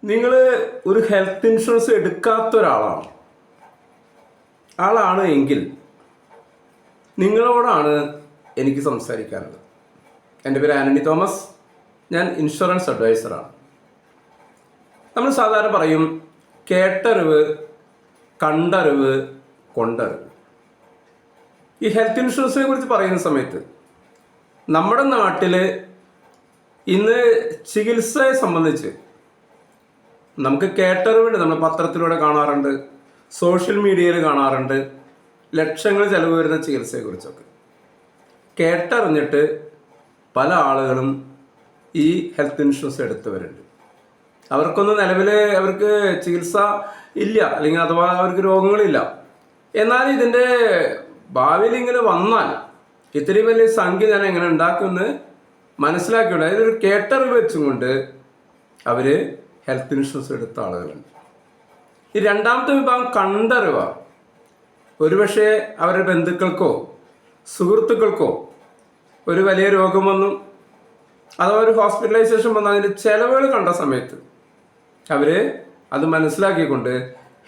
നിങ്ങൾ ഒരു health insurance എടുക്കാത്ത ആളാണ് എങ്കിൽ നിങ്ങളോടാണ് എനിക്ക് സംസാരിക്കാനുള്ളത്. എൻ്റെ പേര് ആന്റണി തോമസ്. ഞാൻ ഇൻഷുറൻസ് അഡ്വൈസറാണ്. നമ്മൾ സാധാരണ പറയും കേട്ടറിവ്, കണ്ടറിവ്, കൊണ്ടറിവ്. ഈ ഹെൽത്ത് ഇൻഷുറൻസിനെ കുറിച്ച് പറയുന്ന സമയത്ത് നമ്മുടെ നാട്ടിൽ ഇന്ന് ചികിത്സയെ സംബന്ധിച്ച് നമുക്ക് കേട്ടറിവുണ്ട്. നമ്മൾ പത്രത്തിലൂടെ കാണാറുണ്ട്, സോഷ്യൽ മീഡിയയിൽ കാണാറുണ്ട്, ലക്ഷങ്ങൾ ചെലവ് വരുന്ന ചികിത്സയെക്കുറിച്ചൊക്കെ. കേട്ടറിഞ്ഞിട്ട് പല ആളുകളും ഈ ഹെൽത്ത് ഇൻഷുറൻസ് എടുത്തവരുണ്ട്. അവർക്കൊന്നും നിലവിൽ അവർക്ക് ചികിത്സ ഇല്ല, അല്ലെങ്കിൽ അഥവാ അവർക്ക് രോഗങ്ങളില്ല. എന്നാൽ ഇതിൻ്റെ ഭാവിയിൽ ഇങ്ങനെ വന്നാൽ ഇത്രയും വലിയ സംഖ്യ ഞാൻ എങ്ങനെ ഉണ്ടാക്കുമെന്ന് മനസ്സിലാക്കിയുണ്ട്. അതായത് ഒരു കേട്ടറിവ് വെച്ചും കൊണ്ട് അവർ ഹെൽത്ത് ഇൻഷുറൻസ് എടുത്ത ആളുകളുണ്ട്. ഈ രണ്ടാമത്തെ വിഭാഗം കണ്ടറിവാണ്. ഒരുപക്ഷെ അവരുടെ ബന്ധുക്കൾക്കോ സുഹൃത്തുക്കൾക്കോ ഒരു വലിയ രോഗം വന്നു, അഥവാ ഒരു ഹോസ്പിറ്റലൈസേഷൻ വന്നു, അതിൻ്റെ ചെലവുകൾ കണ്ട സമയത്ത് അവർ അത് മനസ്സിലാക്കിക്കൊണ്ട്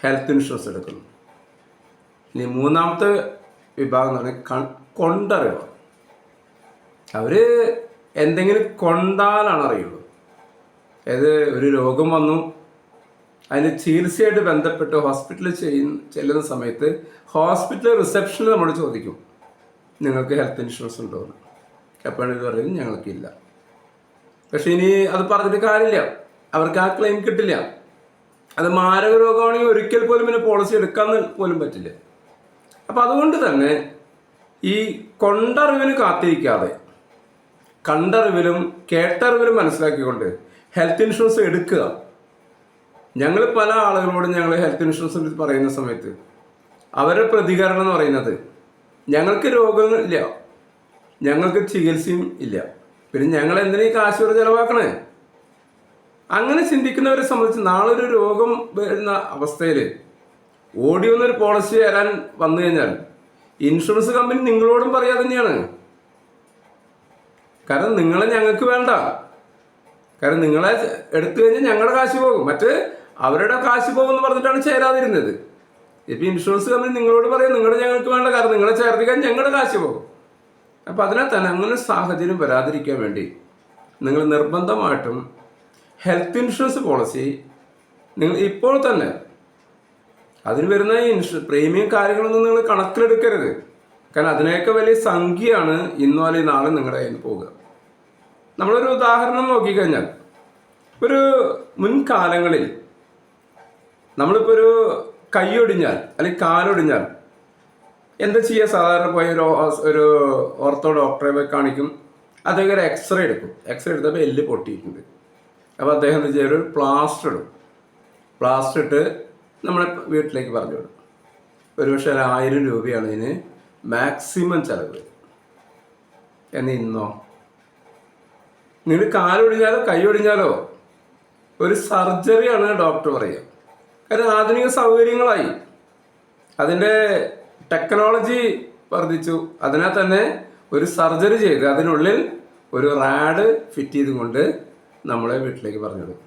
ഹെൽത്ത് ഇൻഷുറൻസ് എടുക്കുന്നു. ഇനി മൂന്നാമത്തെ വിഭാഗം എന്ന് പറഞ്ഞാൽ കൊണ്ടറിവാണ്. അവർ എന്തെങ്കിലും കൊണ്ടാലാണ് അറിയുള്ളൂ. അതായത് ഒരു രോഗം വന്നു, അതിന് ചികിത്സയായിട്ട് ബന്ധപ്പെട്ട് ഹോസ്പിറ്റലിൽ ചെല്ലുന്ന സമയത്ത് ഹോസ്പിറ്റൽ റിസപ്ഷനിൽ നമ്മൾ ചോദിക്കും, നിങ്ങൾക്ക് ഹെൽത്ത് ഇൻഷുറൻസ് ഉണ്ടോ എന്ന്. എപ്പോഴാണ് ഇത് പറയുന്നത്, ഞങ്ങൾക്കില്ല. പക്ഷെ ഇനി അത് പറഞ്ഞിട്ട് കാര്യമില്ല, അവർക്ക് ആ ക്ലെയിം കിട്ടില്ല. അത് മാരക രോഗമാണെങ്കിൽ ഒരിക്കൽ പോലും പിന്നെ പോളിസി എടുക്കാൻ പോലും പറ്റില്ല. അപ്പം അതുകൊണ്ട് തന്നെ ഈ കൊണ്ടറിവിന് കാത്തിരിക്കാതെ കണ്ടറിവിലും കേട്ടറിവിലും മനസ്സിലാക്കിക്കൊണ്ട് ഹെൽത്ത് ഇൻഷുറൻസ് എടുക്കുക. ഞങ്ങൾ പല ആളുകളോടും ഞങ്ങൾ ഹെൽത്ത് ഇൻഷുറൻസ് പറയുന്ന സമയത്ത് അവരുടെ പ്രതികരണം എന്ന് പറയുന്നത്, ഞങ്ങൾക്ക് രോഗമില്ല, ഞങ്ങൾക്ക് ചികിത്സയും ഇല്ല, പിന്നെ ഞങ്ങൾ എന്തിനാ ഈ കാശ് വരെ ചിലവാക്കണേ? അങ്ങനെ ചിന്തിക്കുന്നവരെ സംബന്ധിച്ച് നാളെ ഒരു രോഗം വരുന്ന അവസ്ഥയിൽ ഓടി വന്നൊരു പോളിസി തരാൻ വന്നു കഴിഞ്ഞാൽ ഇൻഷുറൻസ് കമ്പനി നിങ്ങളോടും പറയാതെ തന്നെയാണ്. കാരണം നിങ്ങളെ ഞങ്ങൾക്ക് വേണ്ട. കാരണം നിങ്ങളെ എടുത്തു കഴിഞ്ഞാൽ ഞങ്ങളുടെ കാശ് പോകും, മറ്റ് അവരുടെ കാശ് പോകും എന്ന് പറഞ്ഞിട്ടാണ് ചേരാതിരുന്നത്. ഇപ്പം ഇൻഷുറൻസ് കമ്പനി നിങ്ങളോട് പറയാം നിങ്ങളുടെ ഞങ്ങൾക്ക് വേണ്ട, കാരണം നിങ്ങളെ ചേർത്തിക്കാൻ ഞങ്ങളുടെ കാശ് പോകും. അപ്പം അതിനാൽ തന്നെ അങ്ങനെ സാഹചര്യം വരാതിരിക്കാൻ വേണ്ടി നിങ്ങൾ നിർബന്ധമായിട്ടും ഹെൽത്ത് ഇൻഷുറൻസ് പോളിസി നിങ്ങൾ ഇപ്പോൾ തന്നെ, അതിന് വരുന്ന പ്രീമിയം കാര്യങ്ങളൊന്നും നിങ്ങൾ കണക്കിലെടുക്കരുത്. കാരണം അതിനൊക്കെ വലിയ സംഖ്യയാണ് ഇന്നോ അല്ലെങ്കിൽ നാളെ നിങ്ങളുടെ കയ്യിൽ പോകുക. നമ്മളൊരു ഉദാഹരണം നോക്കിക്കഴിഞ്ഞാൽ, ഒരു മുൻകാലങ്ങളിൽ നമ്മളിപ്പോൾ ഒരു കൈയൊടിഞ്ഞാൽ അല്ലെങ്കിൽ കാലൊടിഞ്ഞാൽ എന്താ ചെയ്യുക? സാധാരണ പോയി ഒരു ഓർത്തോ ഡോക്ടറെ പോയി കാണിക്കും. അദ്ദേഹം ഒരു എക്സ്റേ എടുക്കും. എക്സ്റേ എടുത്തപ്പോൾ എല്ല് പൊട്ടിയിട്ടുണ്ട്. അപ്പോൾ അദ്ദേഹം എന്താ ചെയ്യുക? ഒരു പ്ലാസ്റ്റർ ഇടും. പ്ലാസ്റ്റർ ഇട്ട് നമ്മളെ വീട്ടിലേക്ക് പറഞ്ഞു വിടും. ഒരുപക്ഷെ 1000 രൂപയാണ് ഇതിന് മാക്സിമം ചിലവ്. ഇന്നോ നിങ്ങൾ കാലൊടിഞ്ഞാലോ കൈ ഒടിഞ്ഞാലോ ഒരു സർജറിയാണ് ഡോക്ടർ പറയുക. കാരണം ആധുനിക സൗകര്യങ്ങളായി, അതിൻ്റെ ടെക്നോളജി വർദ്ധിച്ചു. അതിനാൽ തന്നെ ഒരു സർജറി ചെയ്ത് അതിനുള്ളിൽ ഒരു റാഡ് ഫിറ്റ് ചെയ്തുകൊണ്ട് നമ്മളെ വീട്ടിലേക്ക് പറഞ്ഞിടും.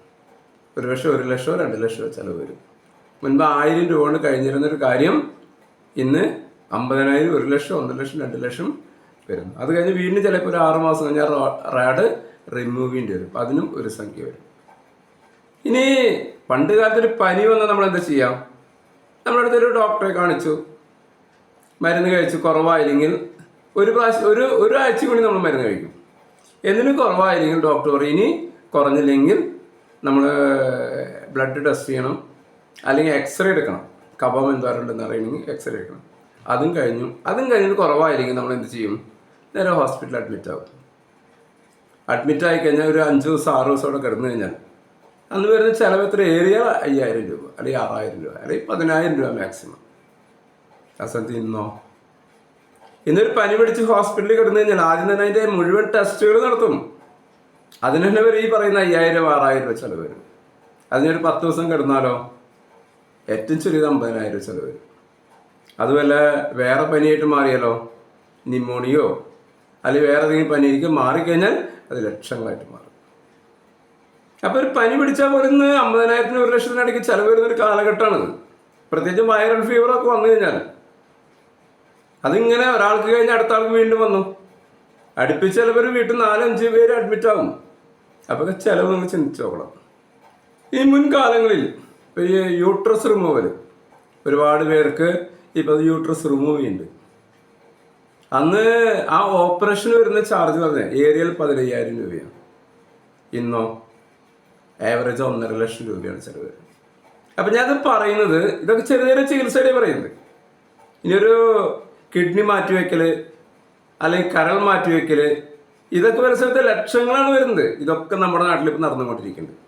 ഒരുപക്ഷെ 1 ലക്ഷമോ 2 ലക്ഷമോ ചിലവ് വരും. മുൻപ് 1000 രൂപ കൊണ്ട് കഴിഞ്ഞിരുന്നൊരു കാര്യം ഇന്ന് 50,000, 1 ലക്ഷം, 1 ലക്ഷം, 2 ലക്ഷം വരും. അത് കഴിഞ്ഞ് വീണ്ടും ചിലപ്പോൾ ഒരു 6 മാസം കഴിഞ്ഞാൽ റാഡ് റിമൂവ് ചെയ്യേണ്ടി വരും. അതിനും ഒരു സംഖ്യ വരും. ഇനി പണ്ട് കാലത്തൊരു പനി വന്നാൽ നമ്മൾ എന്താ ചെയ്യാം? നമ്മുടെ അടുത്തൊരു ഡോക്ടറെ കാണിച്ചു, മരുന്ന് കഴിച്ചു, കുറവായില്ലെങ്കിൽ ഒരു ആഴ്ച കൂടി നമ്മൾ മരുന്ന് കഴിക്കും. എന്തിനും കുറവായില്ലെങ്കിൽ ഡോക്ടർ പറയും ഇനി കുറഞ്ഞില്ലെങ്കിൽ നമ്മൾ ബ്ലഡ് ടെസ്റ്റ് ചെയ്യണം, അല്ലെങ്കിൽ എക്സ്റേ എടുക്കണം. കഫം എന്തോരുണ്ടെന്ന് അറിയണമെങ്കിൽ എക്സ്റേ എടുക്കണം. അതും കഴിഞ്ഞിട്ട് കുറവായില്ലെങ്കിൽ നമ്മൾ എന്ത് ചെയ്യും? നേരെ ഹോസ്പിറ്റലിൽ അഡ്മിറ്റ് ആവും. അഡ്മിറ്റ് ആയി കഴിഞ്ഞാൽ ഒരു 5 ദിവസം 6 ദിവസം അവിടെ കിടന്നു കഴിഞ്ഞാൽ അന്ന് വരുന്ന ചിലവ് എത്ര? ഏറിയ 5000 രൂപ, അല്ലെങ്കിൽ 6000 രൂപ, അല്ലെങ്കിൽ 10000 രൂപ മാക്സിമം. ആ സ്ഥലത്ത് ഇന്നൊരു പനി പിടിച്ച് ഹോസ്പിറ്റലിൽ കിടന്നു കഴിഞ്ഞാൽ ആദ്യം തന്നെ അതിൻ്റെ മുഴുവൻ ടെസ്റ്റുകൾ നടത്തും. അതിന് തന്നെ വരെ ഈ പറയുന്ന 5000 6000 രൂപ ചിലവ് വരും. അതിനൊരു 10 ദിവസം കിടന്നാലോ ഏറ്റവും ചെറിയത് 50,000 രൂപ ചിലവ് വരും. അതുമല്ല വേറെ പനിയായിട്ട് മാറിയാലോ, നിമോണിയോ അല്ലെങ്കിൽ വേറെ ഏതെങ്കിലും പനിക്ക് മാറിക്കഴിഞ്ഞാൽ അത് ലക്ഷങ്ങളായിട്ട് മാറും. അപ്പോൾ ഒരു പനി പിടിച്ചാൽ പോലും 50,000 1 ലക്ഷത്തിന് ഇടയ്ക്ക് ചിലവ് വരുന്നൊരു കാലഘട്ടമാണിത്. പ്രത്യേകിച്ച് വൈറൽ ഫീവറൊക്കെ വന്നു കഴിഞ്ഞാൽ അതിങ്ങനെ ഒരാൾക്ക് കഴിഞ്ഞ് അടുത്ത ആൾക്ക് വീണ്ടും വന്നു. അടുപ്പിച്ച് ചിലവർ വീട്ടിൽ 4-5 പേര് അഡ്മിറ്റ് ആകും. അപ്പോൾ ചിലവ് നിങ്ങൾ ചിന്തിച്ച് നോക്കണം. ഈ മുൻകാലങ്ങളിൽ ഈ യൂട്രസ് റിമൂവൽ ഒരുപാട് പേർക്ക് ഇപ്പോൾ യൂട്രസ് റിമൂവ് ചെയ്യുന്നുണ്ട്. അന്ന് ആ ഓപ്പറേഷന് വരുന്ന ചാർജ് പറഞ്ഞത് ഏരിയൽ 15,000 രൂപയാണ്. ഇന്നോ ആവറേജ് 1.5 ലക്ഷം രൂപയാണ് ചിലവ്. അപ്പം ഞാനത് പറയുന്നത് ഇതൊക്കെ ചെറിയ ചെറിയ ചികിത്സയുടെ പറയുന്നത്. ഇനിയൊരു കിഡ്നി മാറ്റിവെക്കൽ അല്ലെങ്കിൽ കരൾ മാറ്റിവെക്കൽ ഇതൊക്കെ വരുന്ന സ്ഥലത്ത് ലക്ഷങ്ങളാണ് വരുന്നത്. ഇതൊക്കെ നമ്മുടെ നാട്ടിൽ ഇപ്പോൾ നടന്നുകൊണ്ടിരിക്കുന്നുണ്ട്.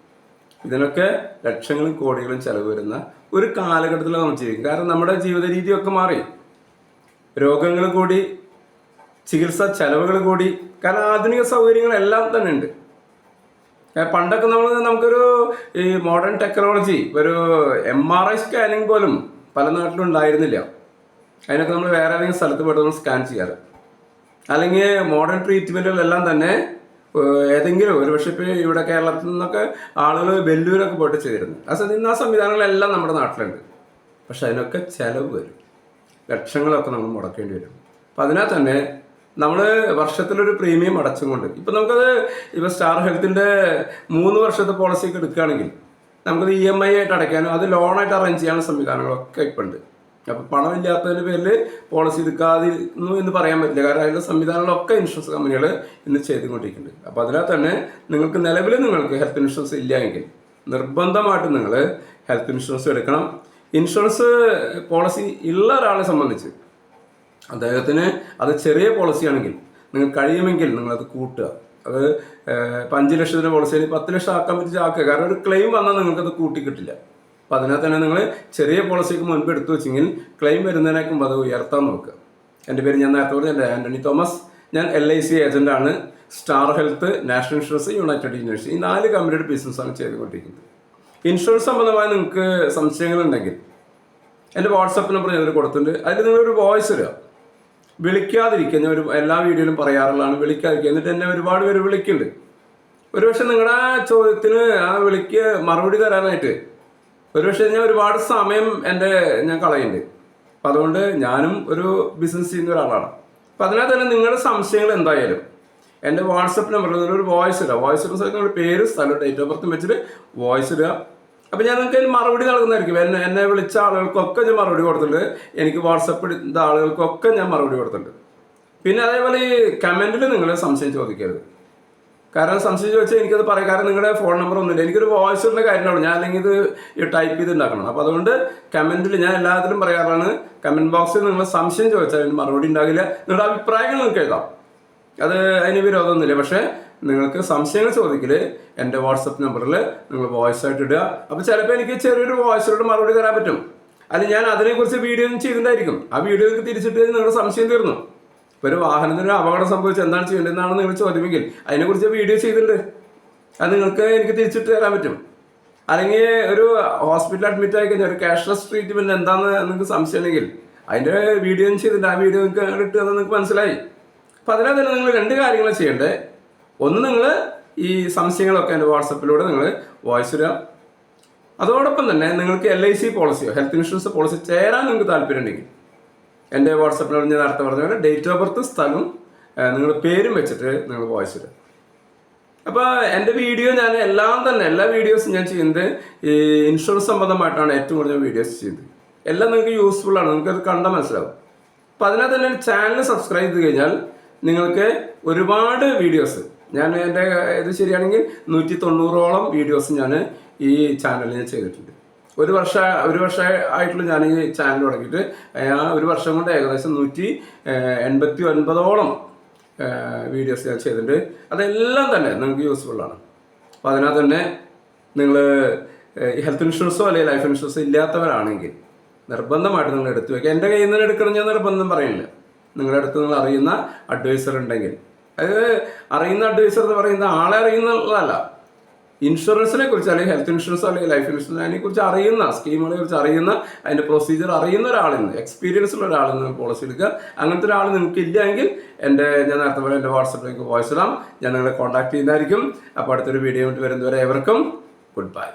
ഇതിനൊക്കെ ലക്ഷങ്ങളും കോടികളും ചിലവ് വരുന്ന ഒരു കാലഘട്ടത്തിലാണ് നമ്മൾ ജീവിക്കും. കാരണം നമ്മുടെ ജീവിത രീതിയൊക്കെ മാറി, രോഗങ്ങൾ കൂടി, ചികിത്സാ ചെലവുകൾ കൂടി. കാരണം ആധുനിക സൗകര്യങ്ങളെല്ലാം തന്നെ ഉണ്ട്. പണ്ടൊക്കെ നമുക്കൊരു ഈ മോഡേൺ ടെക്നോളജി, ഒരു MRI സ്കാനിങ് പോലും പല നാട്ടിലും ഉണ്ടായിരുന്നില്ല. അതിനൊക്കെ നമ്മൾ വേറെ ഏതെങ്കിലും സ്ഥലത്ത് പോയിട്ട് നമ്മൾ സ്കാൻ ചെയ്യാറ്. അല്ലെങ്കിൽ മോഡേൺ ട്രീറ്റ്മെൻറ്റുകളെല്ലാം തന്നെ ഏതെങ്കിലും ഒരു പക്ഷേ ഇപ്പോൾ ഇവിടെ കേരളത്തിൽ നിന്നൊക്കെ ആളുകൾ വെല്ലൂരൊക്കെ പോയിട്ട് ചെയ്തിരുന്നു. ഇന്ന് ആ സംവിധാനങ്ങളെല്ലാം നമ്മുടെ നാട്ടിലുണ്ട്. പക്ഷെ അതിനൊക്കെ ചിലവ് വരും, ലക്ഷങ്ങളൊക്കെ നമ്മൾ മുടക്കേണ്ടി വരും. അപ്പം അതിനാൽ തന്നെ നമ്മൾ വർഷത്തിലൊരു പ്രീമിയം അടച്ചും കൊണ്ട് ഇപ്പം നമുക്കത് ഇപ്പോൾ സ്റ്റാർ ഹെൽത്തിൻ്റെ 3 വർഷത്തെ പോളിസിയൊക്കെ എടുക്കുകയാണെങ്കിൽ നമുക്കത് EMI ആയിട്ട് അടയ്ക്കാനും അത് ലോണായിട്ട് അറേഞ്ച് ചെയ്യാനുള്ള സംവിധാനങ്ങളൊക്കെ ഇപ്പം ഉണ്ട്. അപ്പോൾ പണമില്ലാത്തതിൻ്റെ പേരിൽ പോളിസി എടുക്കാതിരുന്നു എന്ന് പറയാൻ പറ്റില്ല. കാരണം അതിൻ്റെ സംവിധാനങ്ങളൊക്കെ ഇൻഷുറൻസ് കമ്പനികൾ ഇന്ന് ചെയ്തുകൊണ്ടിരിക്കുന്നുണ്ട്. അപ്പോൾ അതിനാൽ തന്നെ നിങ്ങൾക്ക് നിലവിൽ ഹെൽത്ത് ഇൻഷുറൻസ് ഇല്ല എങ്കിൽ നിർബന്ധമായിട്ടും നിങ്ങൾ ഹെൽത്ത് ഇൻഷുറൻസ് എടുക്കണം. ഇൻഷുറൻസ് പോളിസി ഉള്ള ഒരാളെ സംബന്ധിച്ച് അദ്ദേഹത്തിന് അത് ചെറിയ പോളിസിയാണെങ്കിൽ നിങ്ങൾ കഴിയുമെങ്കിൽ നിങ്ങളത് കൂട്ടുക. അത് 5 ലക്ഷത്തിൻ്റെ പോളിസി 10 ലക്ഷം ആക്കാൻ പറ്റിച്ച് ആക്കുക. കാരണം ഒരു ക്ലെയിം വന്നാൽ നിങ്ങൾക്കത് കൂട്ടി കിട്ടില്ല. അപ്പം അതിനാൽ തന്നെ നിങ്ങൾ ചെറിയ പോളിസിക്ക് മുൻപ് എടുത്തു വെച്ചെങ്കിൽ ക്ലെയിം വരുന്നതിനേക്കും അത് ഉയർത്താൻ നോക്കുക. എൻ്റെ പേര് ഞാൻ നേരത്തെ പറഞ്ഞ ആൻ്റണി തോമസ്. ഞാൻ LIC ഏജൻ്റാണ്. Star health, national insurance, united university ഈ 4 കമ്പനിയുടെ ബിസിനസ്സാണ് ചെയ്തുകൊണ്ടിരിക്കുന്നത്. ഇൻഷുറൻസ് സംബന്ധമായി നിങ്ങൾക്ക് സംശയങ്ങളുണ്ടെങ്കിൽ എൻ്റെ വാട്സപ്പ് നമ്പർ ഞാനതിൽ കൊടുത്തിട്ടുണ്ട്. അതിൽ നിങ്ങളൊരു വോയിസ് ഇടുക. വിളിക്കാതിരിക്കുക. ഞാൻ എല്ലാ വീഡിയോയിലും പറയാറുള്ളതാണ് വിളിക്കാതിരിക്കുക. എന്നിട്ട് എന്നെ ഒരുപാട് പേര് വിളിക്കുന്നുണ്ട്. ഒരുപക്ഷെ നിങ്ങളുടെ ചോദ്യത്തിന് ആ വിളിക്ക് മറുപടി തരാനായിട്ട് ഒരുപക്ഷെ ഞാൻ ഒരുപാട് സമയം ഞാൻ കളയുന്നുണ്ട്. അപ്പം അതുകൊണ്ട് ഞാനും ഒരു ബിസിനസ് ചെയ്യുന്ന ഒരാളാണ്. അപ്പം അതിനാൽ തന്നെ നിങ്ങളുടെ സംശയങ്ങൾ എന്തായാലും എൻ്റെ വാട്സപ്പ് നമ്പറിൽ നിങ്ങളൊരു വോയിസ് ഇടുക. വോയിസ് ഇടുന്ന സമയത്ത് നിങ്ങളുടെ പേര്, സ്ഥലം, ഡേറ്റ് ഓഫ് ബർത്ത് വെച്ചിട്ട് വോയിസ് ഇടുക. അപ്പം ഞാൻ നിങ്ങൾക്ക് അതിന് മറുപടി നൽകുന്നതായിരിക്കും. എന്നെ വിളിച്ച ആളുകൾക്കൊക്കെ ഞാൻ മറുപടി കൊടുത്തിട്ടുണ്ട്. എനിക്ക് വാട്സപ്പ് ഇടുന്ന ആളുകൾക്കൊക്കെ ഞാൻ മറുപടി കൊടുത്തിട്ടുണ്ട്. പിന്നെ അതേപോലെ ഈ കമൻറ്റിൽ നിങ്ങൾ സംശയം ചോദിക്കരുത്. കാരണം സംശയം ചോദിച്ചാൽ എനിക്കത് പറയാം. കാരണം നിങ്ങളുടെ ഫോൺ നമ്പർ ഒന്നുമില്ല. എനിക്കൊരു വോയിസ് ഇടുന്ന കാര്യമാണ്. ഞാൻ അല്ലെങ്കിൽ ഇത് ടൈപ്പ് ചെയ്ത് ഉണ്ടാക്കണം. അപ്പോൾ അതുകൊണ്ട് കമൻറ്റിൽ ഞാൻ എല്ലാത്തിലും പറയാറാണ്, കമൻറ്റ് ബോക്സിൽ നിങ്ങൾ സംശയം ചോദിച്ചാൽ അതിന് മറുപടി ഉണ്ടാകില്ല. നിങ്ങളുടെ അഭിപ്രായങ്ങൾ നിങ്ങൾക്ക് എഴുതാം. അത് അതിന് വിരോധമൊന്നുമില്ല. പക്ഷേ നിങ്ങൾക്ക് സംശയങ്ങൾ ചോദിക്കൽ എൻ്റെ വാട്സപ്പ് നമ്പറിൽ നിങ്ങൾ വോയിസ് ആയിട്ട് ഇടുക. അപ്പോൾ ചിലപ്പോൾ എനിക്ക് ചെറിയൊരു വോയിസിലൂടെ മറുപടി തരാൻ പറ്റും. അല്ലെങ്കിൽ ഞാൻ അതിനെക്കുറിച്ച് വീഡിയോ ചെയ്തിട്ടുണ്ടായിരിക്കും. ആ വീഡിയോ നിങ്ങൾക്ക് തിരിച്ചിട്ട് നിങ്ങളുടെ സംശയം തീർന്നു. ഇപ്പോൾ ഒരു വാഹനത്തിന് അപകടം സംഭവിച്ച് എന്താണ് ചെയ്യേണ്ടതെന്നാണ് നിങ്ങൾ ചോദ്യമെങ്കിൽ അതിനെക്കുറിച്ച് വീഡിയോ ചെയ്തിട്ടുണ്ട്. അത് എനിക്ക് തിരിച്ചിട്ട് തരാൻ പറ്റും. അല്ലെങ്കിൽ ഒരു ഹോസ്പിറ്റലിൽ അഡ്മിറ്റ് ആയി കഴിഞ്ഞാൽ ഒരു ക്യാഷ്ലെസ് ട്രീറ്റ്മെൻറ്റ് എന്താണെന്ന് നിങ്ങൾക്ക് സംശയം ഉണ്ടെങ്കിൽ അതിൻ്റെ വീഡിയോ ചെയ്തിട്ടുണ്ട്. ആ വീഡിയോ നിങ്ങൾക്ക് ഇട്ട് തന്നാൽ നിങ്ങൾക്ക് മനസ്സിലായി. അപ്പോൾ അതിനാൽ തന്നെ നിങ്ങൾ 2 കാര്യങ്ങൾ ചെയ്യേണ്ടത്. ഒന്ന്, നിങ്ങൾ ഈ സംശയങ്ങളൊക്കെ എൻ്റെ വാട്സപ്പിലൂടെ നിങ്ങൾ വോയിസ് ഇടുക. അതോടൊപ്പം തന്നെ നിങ്ങൾക്ക് LIC പോളിസിയോ ഹെൽത്ത് ഇൻഷുറൻസ് പോളിസി ചേരാൻ നിങ്ങൾക്ക് താല്പര്യം ഉണ്ടെങ്കിൽ എൻ്റെ വാട്സപ്പിൽ ഞാൻ നേരത്തെ പറഞ്ഞ പോലെ ഡേറ്റ് ഓഫ് ബർത്ത്, സ്ഥലവും നിങ്ങളുടെ പേരും വെച്ചിട്ട് നിങ്ങൾ വോയിസ് ഇടുക. അപ്പോൾ എൻ്റെ വീഡിയോ ഞാൻ എല്ലാ വീഡിയോസും ഞാൻ ചെയ്യുന്നത് ഈ ഇൻഷുറൻസ് സംബന്ധമായിട്ടാണ് ഏറ്റവും കൂടുതൽ വീഡിയോസ് ചെയ്യുന്നത്. എല്ലാം നിങ്ങൾക്ക് യൂസ്ഫുള്ളാണ്, നിങ്ങൾക്കത് കണ്ടാൽ മനസ്സിലാവും. അപ്പോൾ അതിനാൽ തന്നെ ചാനൽ സബ്സ്ക്രൈബ് ചെയ്ത് കഴിഞ്ഞാൽ നിങ്ങൾക്ക് ഒരുപാട് വീഡിയോസ് എൻ്റെ ഇത് ശരിയാണെങ്കിൽ 190ഓളം വീഡിയോസ് ഞാൻ ഈ ചാനലിൽ ഞാൻ ചെയ്തിട്ടുണ്ട്. ഒരു വർഷമായിട്ടുള്ള ഞാൻ ഈ ചാനൽ തുടങ്ങിയിട്ട് ഒരു വർഷം കൊണ്ട് ഏകദേശം 189ഓളം വീഡിയോസ് ഞാൻ ചെയ്തിട്ടുണ്ട്. അതെല്ലാം തന്നെ നിങ്ങൾക്ക് യൂസ്ഫുള്ളാണ്. അപ്പോൾ അതിനകത്ത് തന്നെ നിങ്ങൾ ഹെൽത്ത് ഇൻഷുറൻസോ അല്ലെങ്കിൽ ലൈഫ് ഇൻഷുറൻസോ ഇല്ലാത്തവരാണെങ്കിൽ നിർബന്ധമായിട്ട് നിങ്ങൾ എടുത്തു വയ്ക്കുക. എൻ്റെ കയ്യിൽ നിന്ന് എടുക്കണം ഞാൻ നിർബന്ധം പറയില്ല. നിങ്ങളുടെ അടുത്ത് നിങ്ങൾ അറിയുന്ന അഡ്വൈസർ ഉണ്ടെങ്കിൽ, അത് അറിയുന്ന അഡ്വൈസർ എന്ന് പറയുന്ന ആളെ അറിയുന്നതല്ല, ഇൻഷുറൻസിനെ കുറിച്ച് അല്ലെങ്കിൽ ഹെൽത്ത് ഇൻഷുറൻസ് അല്ലെങ്കിൽ ലൈഫ് ഇൻഷുറൻസ് അതിനെക്കുറിച്ച് അറിയുന്ന സ്കീമുകളെ കുറിച്ച് അറിയുന്ന അതിൻ്റെ പ്രൊസീജിയർ അറിയുന്ന ഒരാളിൽ നിന്ന് എക്സ്പീരിയൻസ് ഉള്ള ഒരാളിൽ നിന്ന് പോളിസി എടുക്കുക. അങ്ങനത്തെ ഒരാൾ നിങ്ങൾക്ക് ഇല്ലെങ്കിൽ ഞാൻ നേരത്തെ പോലെ എൻ്റെ വാട്സപ്പിലേക്ക് വോയിസ് ഇടാം, ഞാൻ നിങ്ങളെ കോൺടാക്ട് ചെയ്യുന്നതായിരിക്കും. അപ്പോൾ അടുത്തൊരു വീഡിയോ വരുന്നവരെ ഏവർക്കും ഗുഡ് ബൈ.